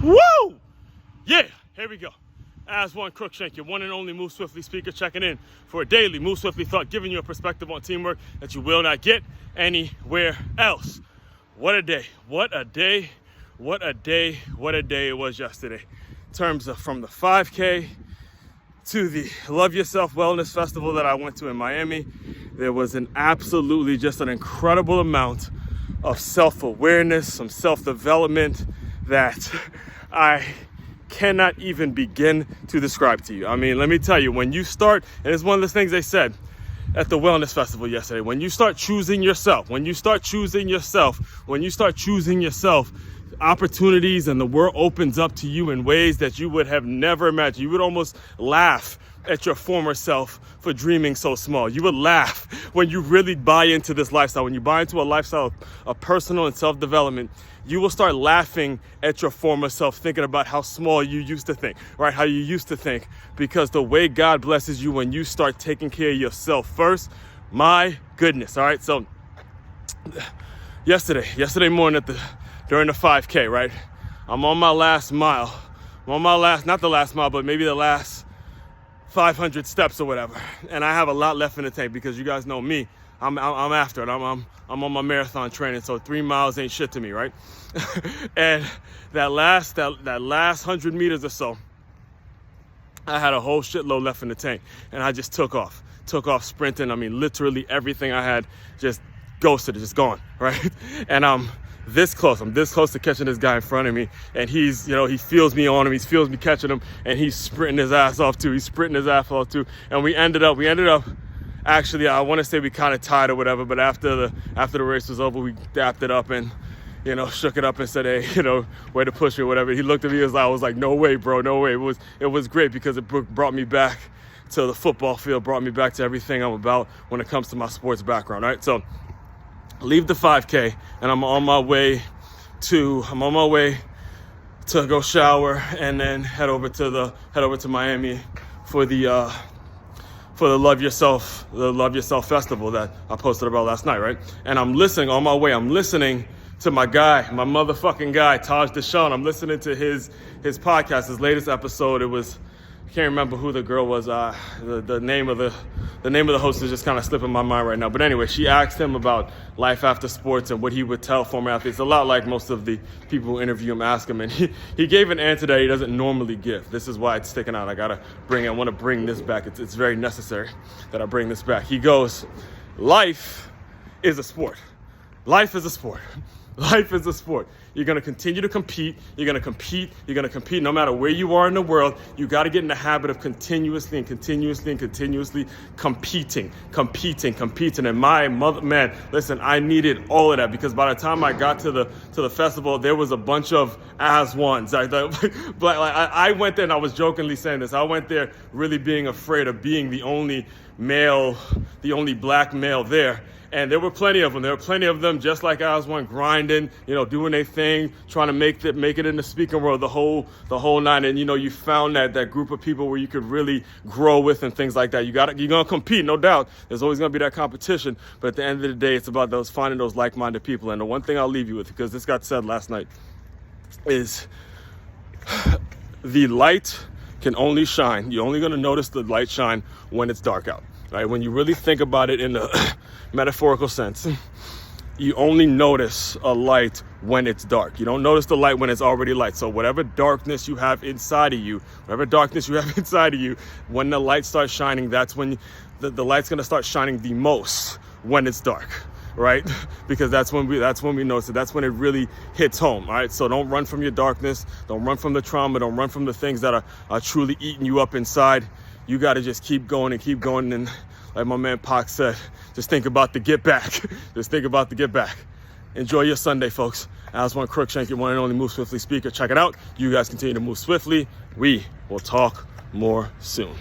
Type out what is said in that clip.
Woo! Yeah, here we go. Aswand Cruickshank, your one and only Move Swiftly speaker, checking in for a daily Move Swiftly thought, giving you a perspective on teamwork that you will not get anywhere else. What a day, what a day, what a day, what a day it was yesterday. In terms of from the 5K to the Love Yourself Wellness Festival that I went to in Miami, there was absolutely just an incredible amount of self-awareness, some self-development that I cannot even begin to describe to you. I mean, let me tell you, when you start, and it's one of the things they said at the Wellness Festival yesterday, when you start choosing yourself, opportunities and the world opens up to you in ways that you would have never imagined. You would almost laugh at your former self for dreaming so small. You would laugh when you really buy into this lifestyle. When you buy into a lifestyle of personal and self-development, you will start laughing at your former self, thinking about how small you used to think, right? How you used to think, because the way God blesses you when you start taking care of yourself first, my goodness, all right? So yesterday morning during the 5K, right? I'm on my last mile. Not the last mile, but maybe the last 500 steps or whatever. And I have a lot left in the tank because you guys know me. I'm after it. I'm on my marathon training, so 3 miles ain't shit to me, right? And that last 100 meters or so, I had a whole shitload left in the tank, and I just took off sprinting. I mean, literally everything I had just ghosted, just gone, right? And I'm this close to catching this guy in front of me, and he's, he feels me on him, he feels me catching him, and he's sprinting his ass off too. And we ended up. Actually, I want to say we kind of tied or whatever, but after the race was over, we dapped it up and, shook it up and said, hey, way to push me or whatever. He looked at me, I was like, no way, bro, no way. It was great because it brought me back to the football field, brought me back to everything I'm about when it comes to my sports background, right? So leave the 5K, and I'm on my way to go shower and then head over to Miami for the Love Yourself Festival that I posted about last night, right? And I'm listening to my motherfucking guy, Taj Deshaun. I'm listening to his podcast, his latest episode. It was, I can't remember who the girl was. The name of the host is just kind of slipping my mind right now. But anyway, she asked him about life after sports and what he would tell former athletes. A lot like most of the people who interview him ask him. And he gave an answer that he doesn't normally give. This is why it's sticking out. I want to bring this back. It's very necessary that I bring this back. He goes, life is a sport. Life is a sport. Life is a sport. You're going to continue to compete. You're going to compete no matter where you are in the world. You got to get in the habit of continuously competing. And my mother, man, listen, I needed all of that because by the time I got to the festival, there was a bunch of Aswands. I went there, and I was jokingly saying this. I went there really being afraid of being the only black male there. And there were plenty of them. There were plenty of them just like Aswand, grinding, doing their thing, trying to make it in the speaking world, the whole nine. And, you found that group of people where you could really grow with and things like that. You're going to compete, no doubt. There's always going to be that competition. But at the end of the day, it's about finding those like-minded people. And the one thing I'll leave you with, because this got said last night, is the light can only shine. You're only going to notice the light shine when it's dark out. Right? When you really think about it in the metaphorical sense, you only notice a light when it's dark. You don't notice the light when it's already light. So whatever darkness you have inside of you, when the light starts shining, that's when the light's going to start shining the most, when it's dark, right? Because that's when we notice it. That's when it really hits home, all right? So don't run from your darkness. Don't run from the trauma. Don't run from the things that are truly eating you up inside. You got to just keep going. And like my man Pac said, just think about the get back. Enjoy your Sunday, folks. Aswand Cruickshank, your one and only Move Swiftly speaker. Check it out. You guys continue to move swiftly. We will talk more soon.